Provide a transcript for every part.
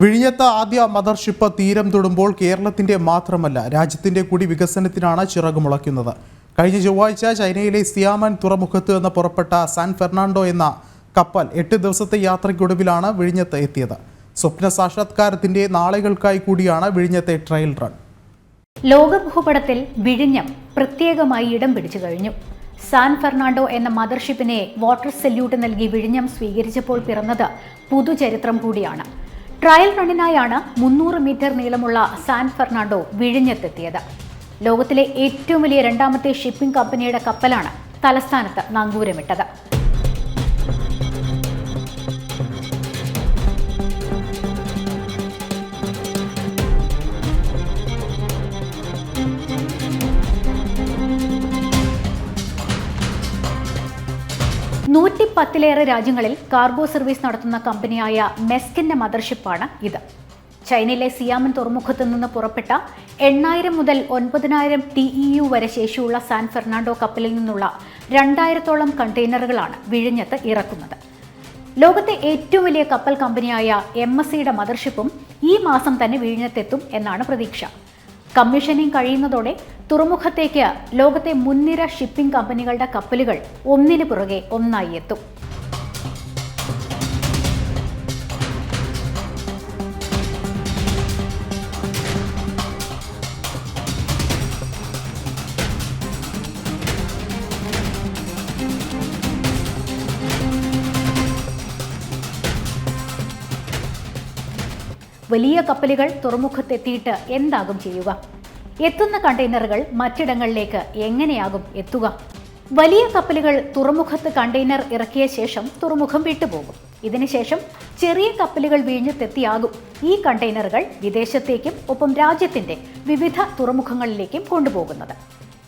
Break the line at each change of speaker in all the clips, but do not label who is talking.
വിഴിഞ്ഞത്ത് ആദ്യ മദർഷിപ്പ് തീരം തൊടുമ്പോൾ കേരളത്തിന്റെ മാത്രമല്ല രാജ്യത്തിന്റെ കൂടി വികസനത്തിനാണ് ചിറകുമുളയ്ക്കുന്നത്. കഴിഞ്ഞ ചൊവ്വാഴ്ച ചൈനയിലെ സിയാമൻ തുറമുഖത്ത് നിന്ന് പുറപ്പെട്ട സാൻ ഫെർണാണ്ടോ എന്ന കപ്പൽ 8 ദിവസത്തെ യാത്രയ്ക്കൊടുവിലാണ് വിഴിഞ്ഞത്ത് എത്തിയത്. സ്വപ്ന സാക്ഷാത്കാരത്തിന്റെ നാളുകൾക്കായി കൂടിയാണ് വിഴിഞ്ഞത്തെ ട്രയൽ റൺ.
ലോകഭൂപടത്തിൽ വിഴിഞ്ഞം പ്രത്യേകമായി ഇടം പിടിച്ചു കഴിഞ്ഞു. സാൻ ഫെർണാണ്ടോ എന്ന മദർഷിപ്പിനെ വാട്ടർ സല്യൂട്ട് നൽകി വിഴിഞ്ഞം സ്വീകരിച്ചപ്പോൾ പിറന്നത് പുതുചരിത്രം കൂടിയാണ്. ട്രയൽ റണ്ണിനായാണ് 300 മീറ്റർ നീളമുള്ള സാൻ ഫെർണാണ്ടോ വിഴിഞ്ഞത്തെത്തിയത്. ലോകത്തിലെ ഏറ്റവും വലിയ രണ്ടാമത്തെ ഷിപ്പിംഗ് കമ്പനിയുടെ കപ്പലാണ് തലസ്ഥാനത്ത് നങ്കൂരമിട്ടത്. ിലേറെ രാജ്യങ്ങളിൽ കാർഗോ സർവീസ് നടത്തുന്ന കമ്പനിയായ മെസ്കിന്റെ മദർഷിപ്പാണ് ഇത്. ചൈനയിലെ സിയാമൻ തുറമുഖത്ത് നിന്ന് പുറപ്പെട്ട 8,000 മുതൽ 9,000 TEU വരെ ശേഷിയുള്ള സാൻ ഫെർണാണ്ടോ കപ്പലിൽ നിന്നുള്ള 2,000-ഓളം കണ്ടെയ്നറുകളാണ് വിഴിഞ്ഞത്ത് ഇറക്കുന്നത്. ലോകത്തെ ഏറ്റവും വലിയ കപ്പൽ കമ്പനിയായ MSCയുടെ മദർഷിപ്പും ഈ മാസം തന്നെ വിഴിഞ്ഞത്തെത്തും എന്നാണ് പ്രതീക്ഷ. കമ്മീഷനിങ് കഴിയുന്നതോടെ തുറമുഖത്തേക്ക് ലോകത്തെ മുൻനിര ഷിപ്പിംഗ് കമ്പനികളുടെ കപ്പലുകൾ ഒന്നിനു പുറകെ ഒന്നായി എത്തും. വലിയ കപ്പലുകൾ തുറമുഖത്തെത്തിയിട്ട് എന്താകും ചെയ്യുക? എത്തുന്ന കണ്ടെയ്നറുകൾ മറ്റിടങ്ങളിലേക്ക് എങ്ങനെയാകും എത്തുക? വലിയ കപ്പലുകൾ തുറമുഖത്ത് കണ്ടെയ്നർ ഇറക്കിയ ശേഷം തുറമുഖം വിട്ടുപോകും. ഇതിനുശേഷം ചെറിയ കപ്പലുകൾ വിഴിഞ്ഞത്തെത്തിയാകും ഈ കണ്ടെയ്നറുകൾ വിദേശത്തേക്കും ഒപ്പം രാജ്യത്തിന്റെ വിവിധ തുറമുഖങ്ങളിലേക്കും കൊണ്ടുപോകുന്നത്.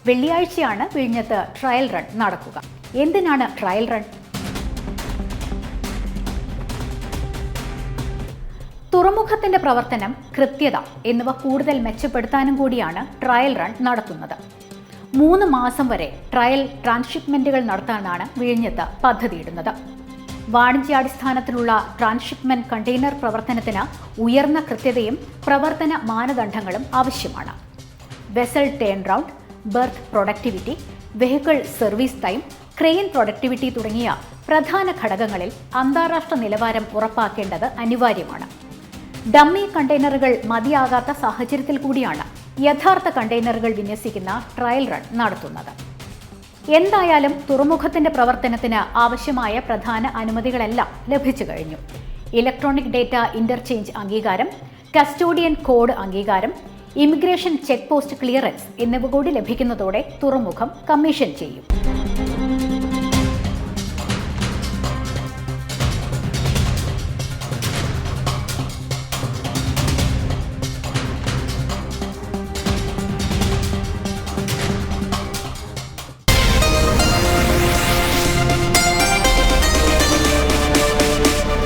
വെള്ളിയാഴ്ചയാണ് വിഴിഞ്ഞത്ത് ട്രയൽ റൺ നടക്കുക. എന്തിനാണ് ട്രയൽ റൺ? തുറമുഖത്തിന്റെ പ്രവർത്തനം, കൃത്യത എന്നിവ കൂടുതൽ മെച്ചപ്പെടുത്താനും കൂടിയാണ് ട്രയൽ റൺ നടത്തുന്നത്. 3 മാസം വരെ ട്രയൽ ട്രാൻസ്ഷിപ്മെന്റുകൾ നടത്താനാണ് വിഴിഞ്ഞത്ത് പദ്ധതിയിടുന്നത്. വാണിജ്യാടിസ്ഥാനത്തിലുള്ള ട്രാൻസ്ഷിപ്മെന്റ് കണ്ടെയ്നർ പ്രവർത്തനത്തിന് ഉയർന്ന കൃത്യതയും പ്രവർത്തന മാനദണ്ഡങ്ങളും ആവശ്യമാണ്. Vessel turn round, berth productivity, vehicle service time, crane productivity തുടങ്ങിയ പ്രധാന ഘടകങ്ങളിൽ അന്താരാഷ്ട്ര നിലവാരം ഉറപ്പാക്കേണ്ടത് അനിവാര്യമാണ്. ഡമ്മി കണ്ടെയ്നറുകൾ മതിയാകാത്ത സാഹചര്യത്തിൽ കൂടിയാണ് യഥാർത്ഥ കണ്ടെയ്നറുകൾ വിന്യസിക്കുന്ന ട്രയൽ റൺ നടത്തുന്നത്. എന്തായാലും തുറമുഖത്തിന്റെ പ്രവർത്തനത്തിന് ആവശ്യമായ പ്രധാന അനുമതികളെല്ലാം ലഭിച്ചു കഴിഞ്ഞു. ഇലക്ട്രോണിക് ഡേറ്റ ഇന്റർചേഞ്ച് അംഗീകാരം, കസ്റ്റോഡിയൻ കോഡ് അംഗീകാരം, ഇമിഗ്രേഷൻ ചെക്ക് പോസ്റ്റ് ക്ലിയറൻസ് എന്നിവ കൂടി ലഭിക്കുന്നതോടെ തുറമുഖം കമ്മീഷൻ ചെയ്യും.